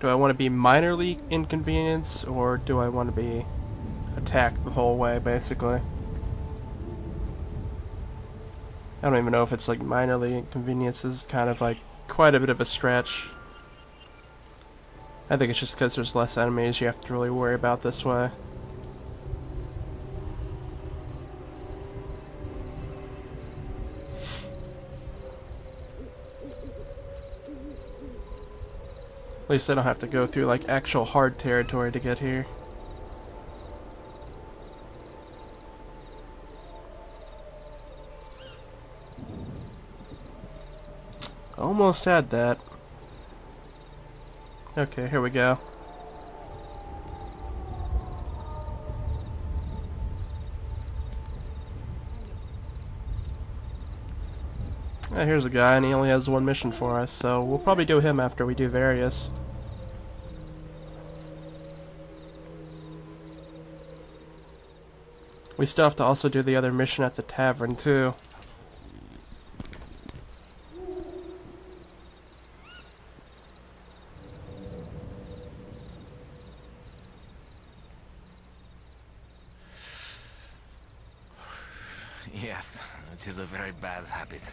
Do I want to be minorly inconvenienced, or do I want to be attacked the whole way, basically? I don't even know if it's like minorly inconvenience is kind of like quite a bit of a stretch. I think it's just because there's less enemies you have to really worry about this way. At least I don't have to go through like actual hard territory to get here. Almost had that. Okay, here we go. Here's a guy, and he only has one mission for us, so we'll probably do him after we do various. We still have to also do the other mission at the tavern, too. Yes, it is a very bad habit.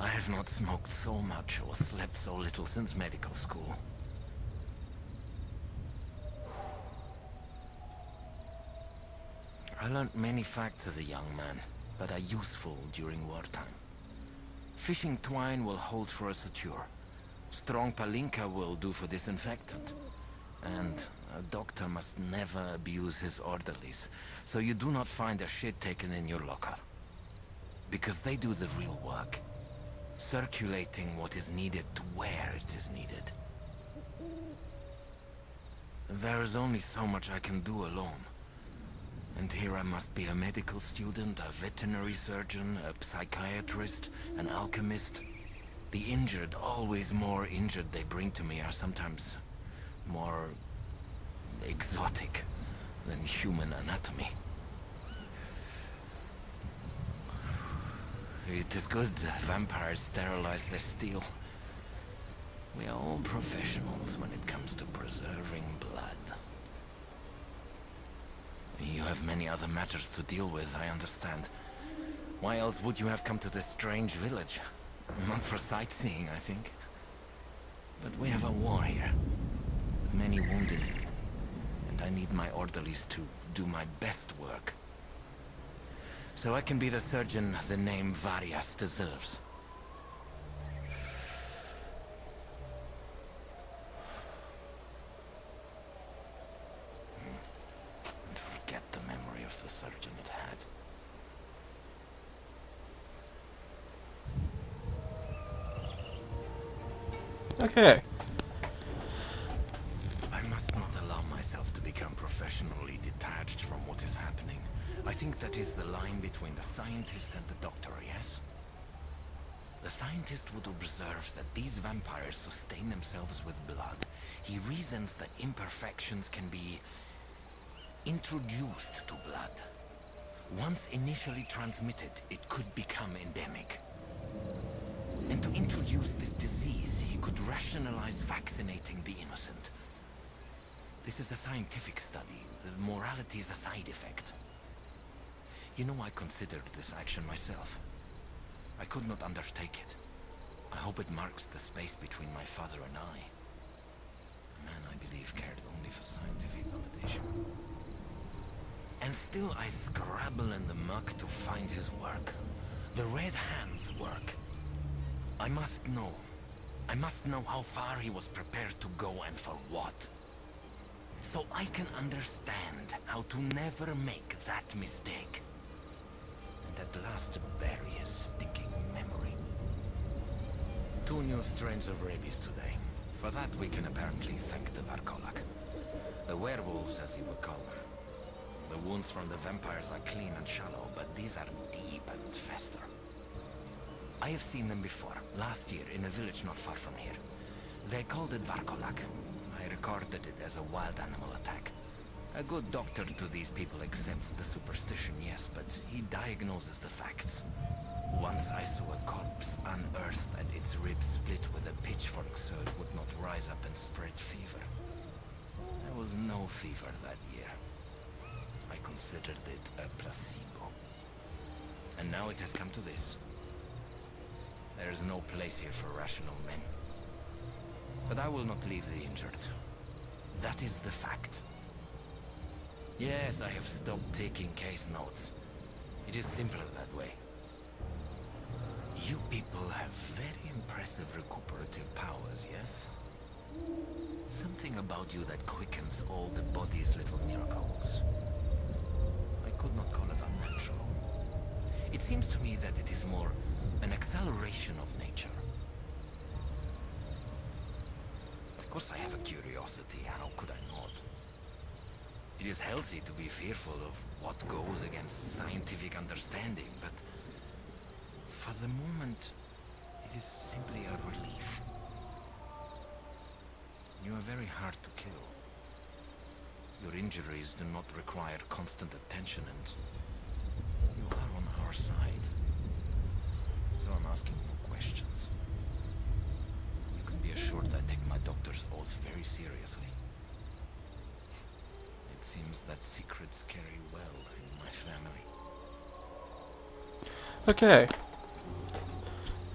I have not smoked so much or slept so little since medical school. I learned many facts as a young man that are useful during wartime. Fishing twine will hold for a suture. Strong palinka will do for disinfectant. And a doctor must never abuse his orderlies, so you do not find a shit taken in your locker. Because they do the real work, circulating what is needed to where it is needed. There is only so much I can do alone. And here I must be a medical student, a veterinary surgeon, a psychiatrist, an alchemist. The injured, always more injured they bring to me, are sometimes more exotic than human anatomy. It is good vampires sterilize their steel. We are all professionals when it comes to preserving blood. You have many other matters to deal with, I understand. Why else would you have come to this strange village? Not for sightseeing, I think. But we have a war here, with many wounded, and I need my orderlies to do my best work. So I can be the surgeon the name Varias deserves. And forget the memory of the surgeon it had. Okay. I must not allow myself to become professionally detached from what is happening. I think that is the line between the scientist and the doctor, yes? The scientist would observe that these vampires sustain themselves with blood. He reasons that imperfections can be introduced to blood. Once initially transmitted, it could become endemic. And to introduce this disease, he could rationalize vaccinating the innocent. This is a scientific study. The morality is a side effect. You know, I considered this action myself. I could not undertake it. I hope it marks the space between my father and I. A man I believe cared only for scientific validation. And still I scrabble in the muck to find his work. The Red Hand's work. I must know. I must know how far he was prepared to go and for what. So I can understand how to never make that mistake. And at last bury his stinking memory. 2 new strains of rabies today. For that we can apparently thank the Varkolak. The werewolves, as you would call them. The wounds from the vampires are clean and shallow, but these are deep and fester. I have seen them before, last year in a village not far from here. They called it Varkolak. I recorded it as a wild animal attack. A good doctor to these people accepts the superstition, yes, but he diagnoses the facts. Once I saw a corpse unearthed and its ribs split with a pitchfork so it would not rise up and spread fever. There was no fever that year. I considered it a placebo. And now it has come to this. There is no place here for rational men. But I will not leave the injured. That is the fact. Yes, I have stopped taking case notes. It is simpler that way. You people have very impressive recuperative powers, yes? Something about you that quickens all the body's little miracles. I could not call it unnatural. It seems to me that it is more an acceleration of nature. Of course I have a curiosity, how could I not? It is healthy to be fearful of what goes against scientific understanding, but for the moment, it is simply a relief. You are very hard to kill. Your injuries do not require constant attention, and you are on our side. So I'm asking no questions. You can be assured I take my doctor's oath very seriously. It seems that secrets carry well in my family. Okay.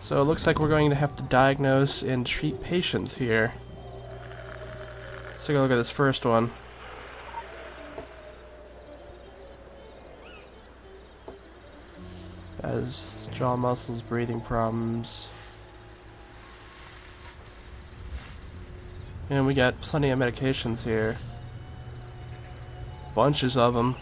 So it looks like we're going to have to diagnose and treat patients here. Let's take a look at this first one. Has jaw muscles, breathing problems. And we got plenty of medications here. Bunches of them.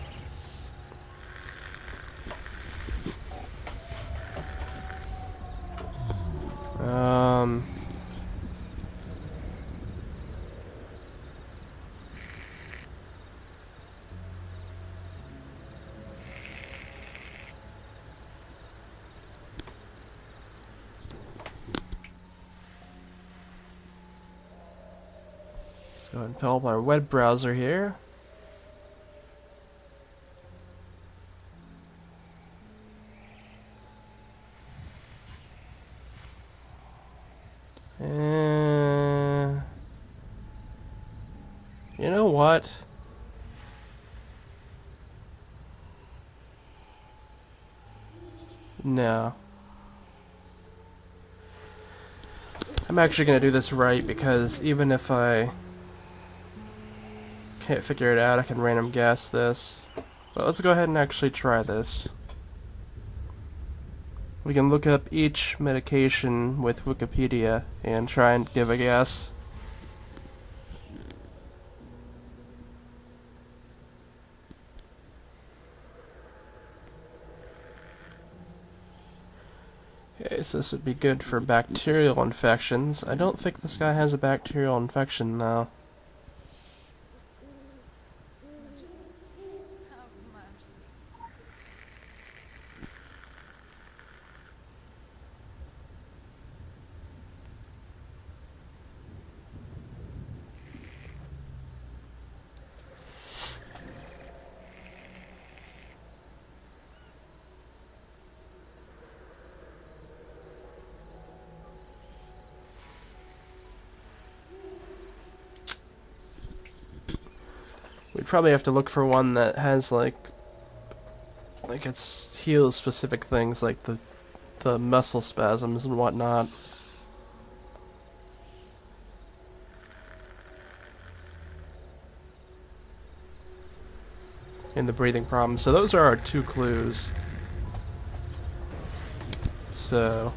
Let's go ahead and pull up our web browser here. You know what? No. I'm actually going to do this right, because even if I can't figure it out, I can random guess this. But let's go ahead and actually try this. We can look up each medication with Wikipedia and try and give a guess. Okay, so this would be good for bacterial infections. I don't think this guy has a bacterial infection, though. We'd probably have to look for one that has like it's heals specific things like the muscle spasms and whatnot. And the breathing problem. So those are our two clues. So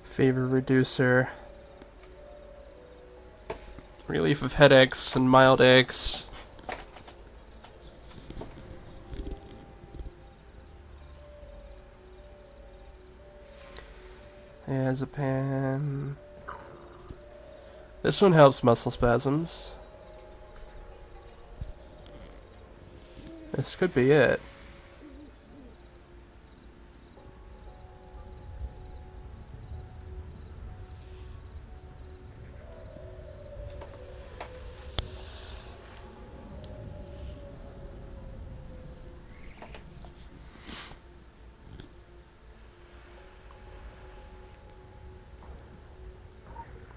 fever reducer, relief of headaches and mild aches, diazepam. This one helps muscle spasms. This could be it.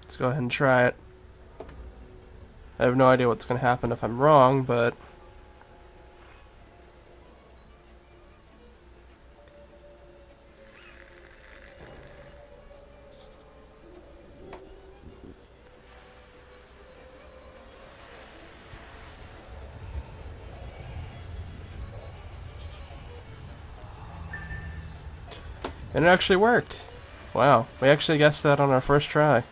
Let's go ahead and try it. I have no idea what's going to happen if I'm wrong, but... And it actually worked. Wow, we actually guessed that on our first try.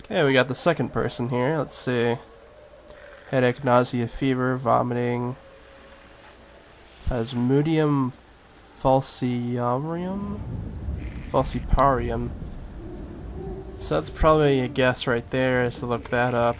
Okay, we got the second person here. Let's see. Headache, nausea, fever, vomiting. Plasmodium falciparum? Falciparium. So that's probably a guess right there, is to look that up.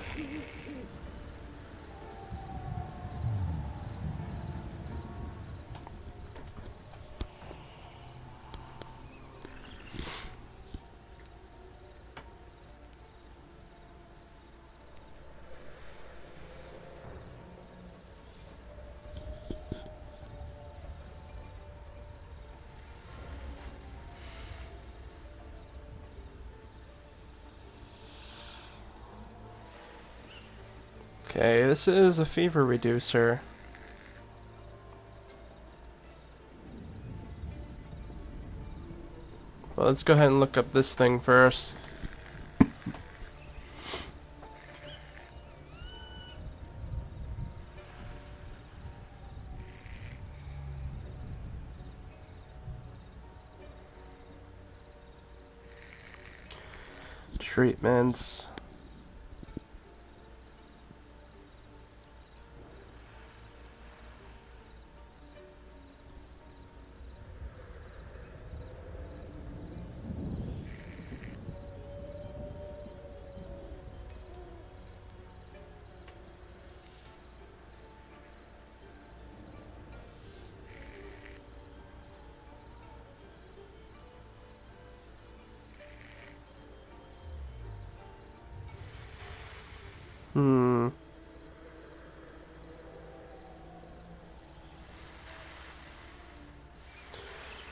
Okay, this is a fever reducer. Well, let's go ahead and look up this thing first. Treatments.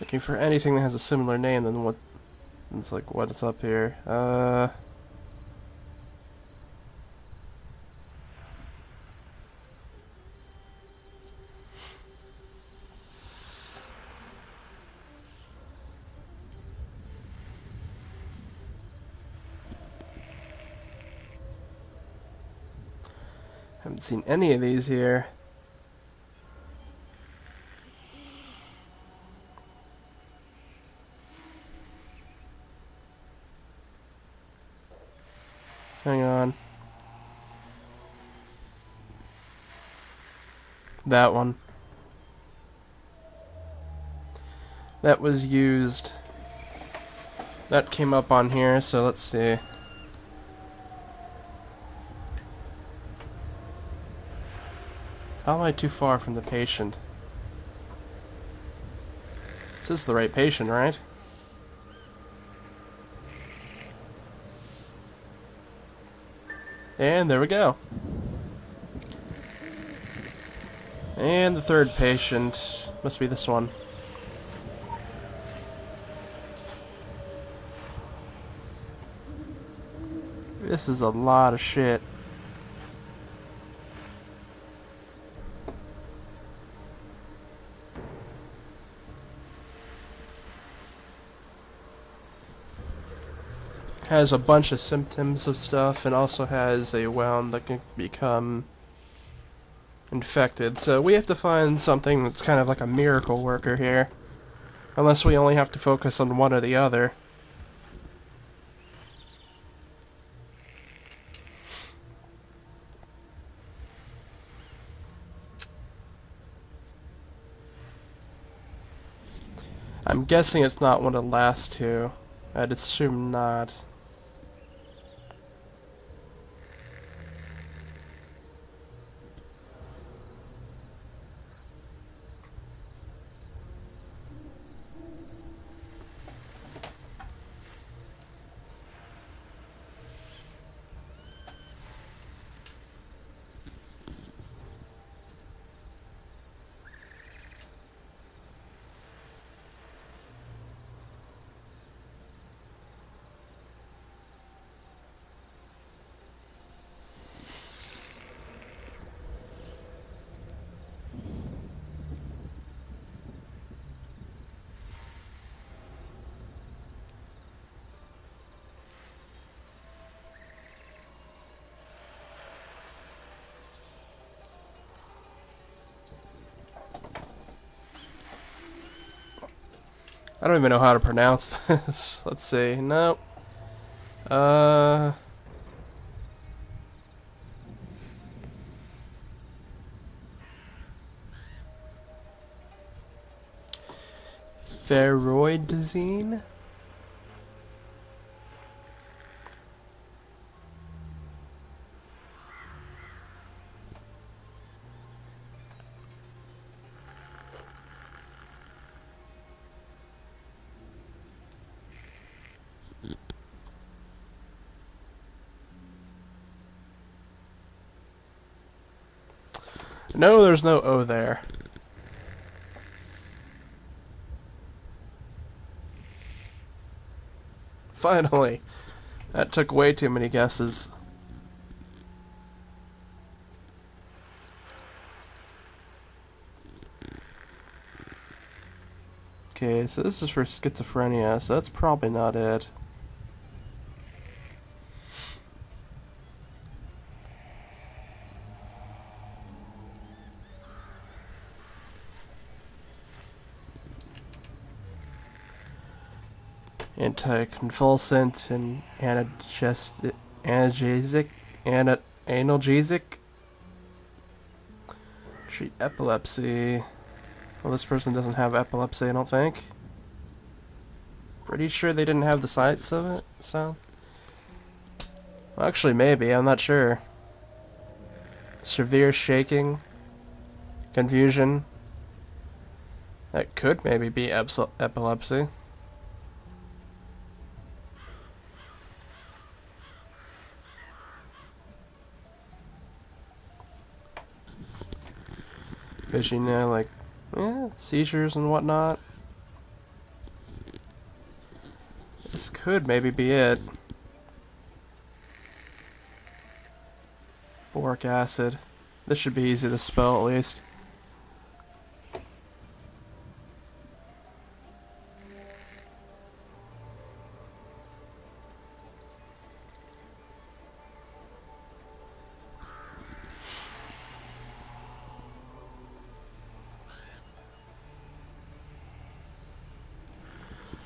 Looking for anything that has a similar name than what... It's like, what's up here? Haven't seen any of these here. Hang on. That one. That was used. That came up on here, so let's see. How am I too far from the patient? This is the right patient, right? And there we go. And the third patient must be this one. This is a lot of shit. Has a bunch of symptoms of stuff and also has a wound that can become infected. So we have to find something that's kind of like a miracle worker here. Unless we only have to focus on one or the other. I'm guessing it's not one of the last two. I'd assume not. I don't even know how to pronounce this. Let's see. Nope. Uh... Pheroidazine? No, there's no O there. Finally. That took way too many guesses. Okay, so this is for schizophrenia, so that's probably not it. Anticonvulsant and analgesic. Treat epilepsy. Well, this person doesn't have epilepsy, I don't think. Pretty sure they didn't have the sights of it, so... Well, actually, maybe, I'm not sure. Severe shaking. Confusion. That could maybe be epilepsy. Because, you know, like, seizures and whatnot. This could maybe be it. Boric acid. This should be easy to spell, at least.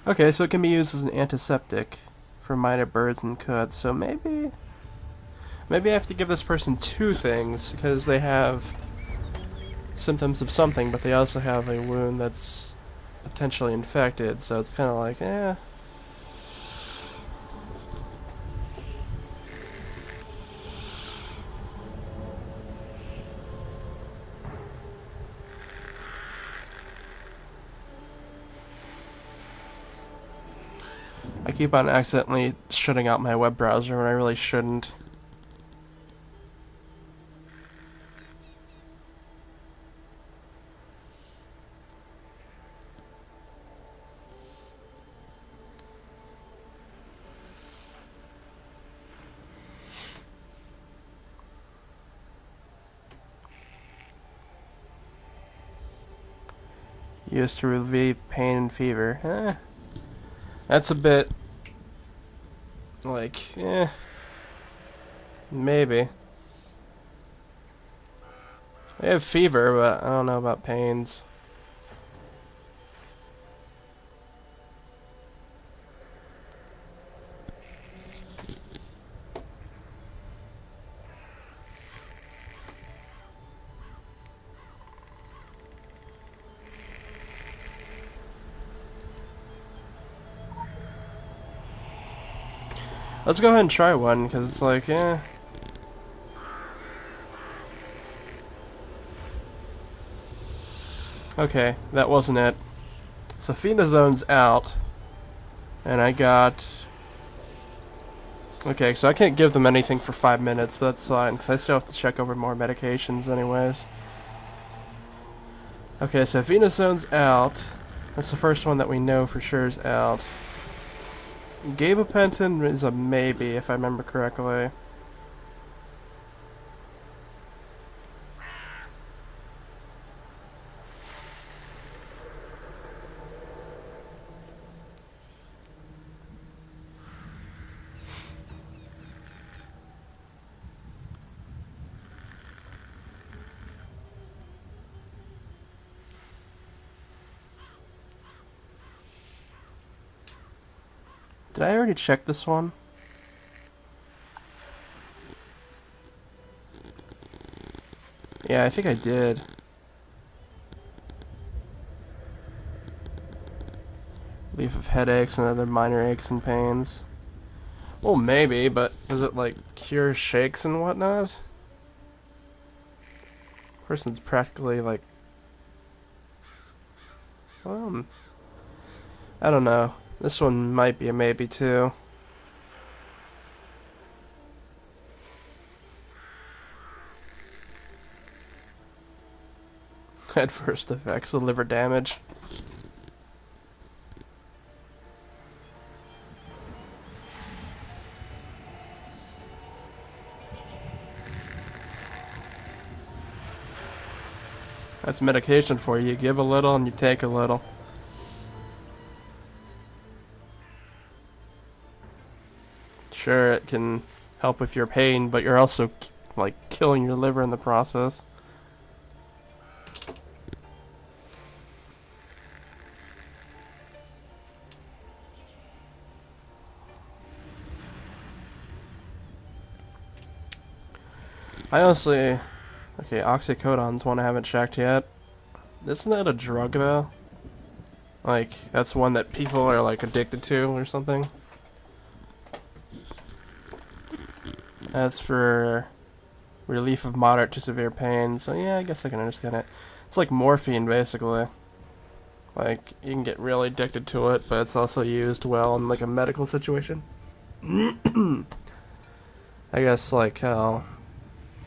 Okay, so it can be used as an antiseptic for minor burns and cuts, so maybe I have to give this person two things, because they have symptoms of something, but they also have a wound that's potentially infected, so it's kind of like, I keep on accidentally shutting out my web browser when I really shouldn't. Used to relieve pain and fever. That's a bit... like, maybe. I have fever, but I don't know about pains. Let's go ahead and try one, because it's like, Okay, that wasn't it. So Zone's out. And I got... Okay, so I can't give them anything for 5 minutes, but that's fine, because I still have to check over more medications anyways. Okay, so Zone's out. That's the first one that we know for sure is out. Gabapentin is a maybe, if I remember correctly. Did I already check this one? Yeah, I think I did. Relief of headaches and other minor aches and pains. Well, maybe, but does it, like, cure shakes and whatnot? Person's practically, like... Well, I don't know. This one might be a maybe, too. Adverse effects of liver damage. That's medication for you. You give a little and you take a little. Sure, it can help with your pain, but you're also, like, killing your liver in the process. I honestly... Okay, oxycodone's one I haven't checked yet. Isn't that a drug, though? Like, that's one that people are, like, addicted to or something? That's for relief of moderate to severe pain, so yeah, I guess I can understand it. It's like morphine, basically. Like, you can get really addicted to it, but it's also used well in, like, a medical situation. I guess, like, how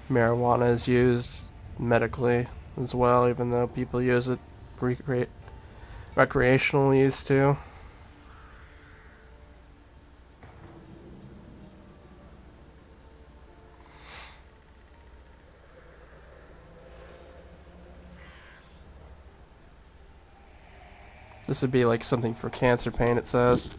marijuana is used medically as well, even though people use it recreational use too. This would be like something for cancer pain, it says.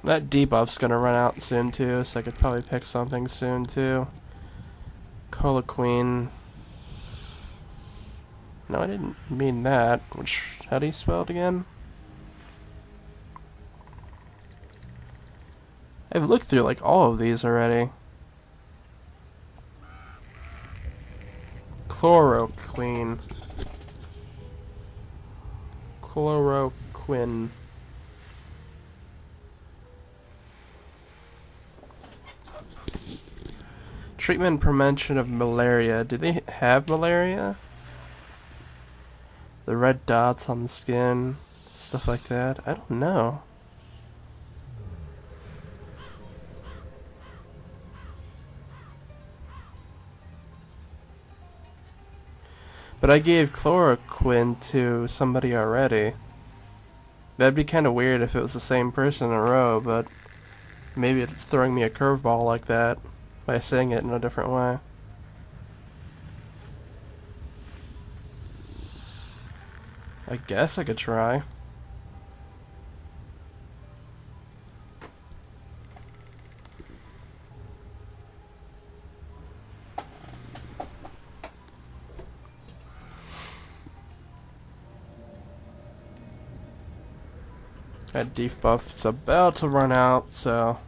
That debuff's gonna run out soon too, so I could probably pick something soon too. Coloquine. No, I didn't mean that. Which, how do you spell it again? I've looked through like all of these already. Chloroquine. Chloroquine. Treatment and prevention of malaria. Do they have malaria? The red dots on the skin, stuff like that. I don't know. But I gave chloroquine to somebody already. That'd be kind of weird if it was the same person in a row, but maybe it's throwing me a curveball like that by saying it in a different way. I guess I could try. That debuff's about to run out, so...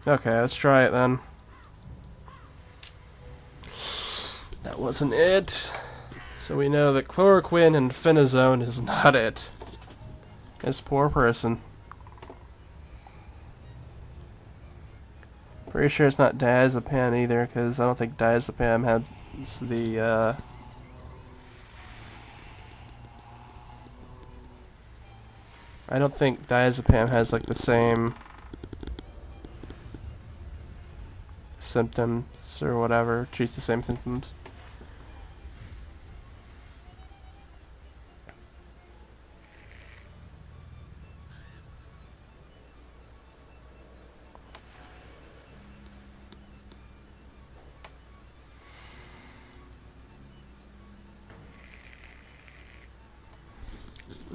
Okay, let's try it then. That wasn't it. So we know that chloroquine and phenazone is not it. This poor person. Pretty sure it's not diazepam either, because I don't think diazepam has the, I don't think diazepam has, like, the same symptoms or whatever, treats the same symptoms.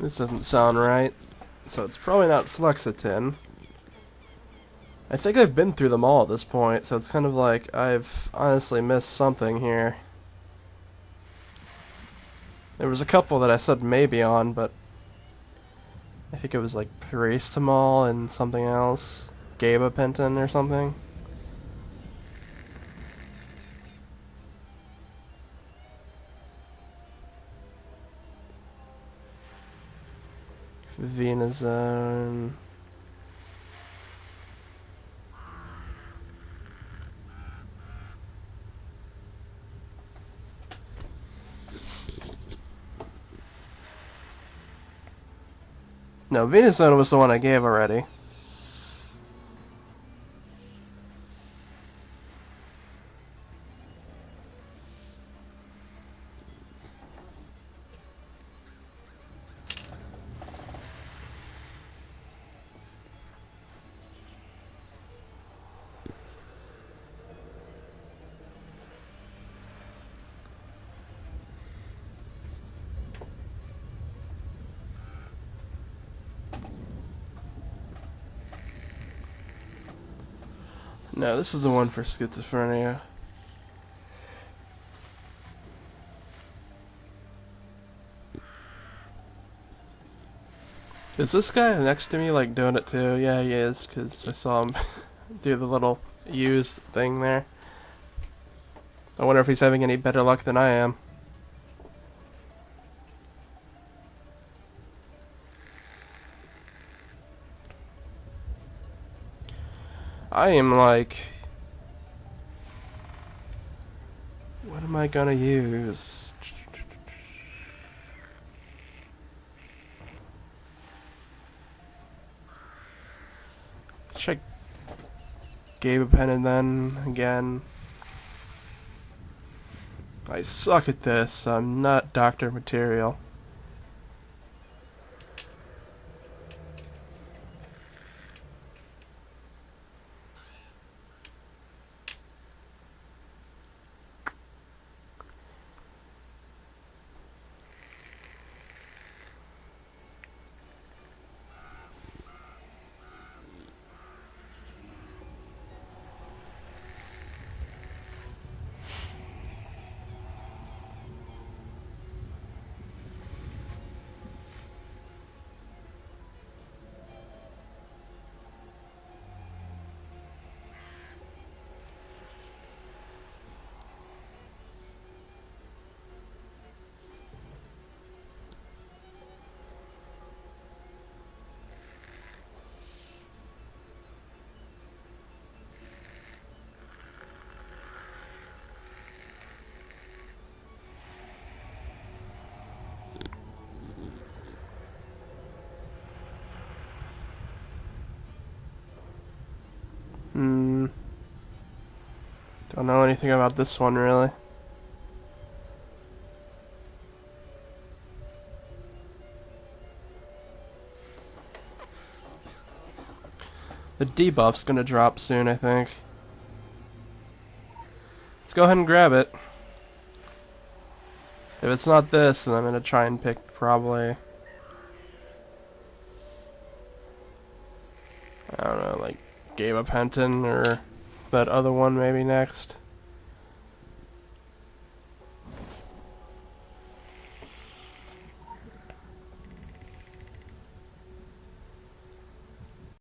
This doesn't sound right. So it's probably not fluoxetine. I think I've been through them all at this point, so it's kind of like I've honestly missed something here. There was a couple that I said maybe on, but I think it was like paracetamol and something else. Gabapentin or something. Venazone. No, Venazone was the one I gave already. No, this is the one for schizophrenia. Is this guy next to me like doing it too? Yeah, he is, because I saw him do the little used thing there. I wonder if he's having any better luck than I am. I am like... What am I gonna use? Check Gabapentin then again. I suck at this. I'm not doctor material. Don't know anything about this one really. The debuff's gonna drop soon, I think. Let's go ahead and grab it. If it's not this, then I'm gonna try and pick probably... I don't know, like Gabapentin or that other one maybe next.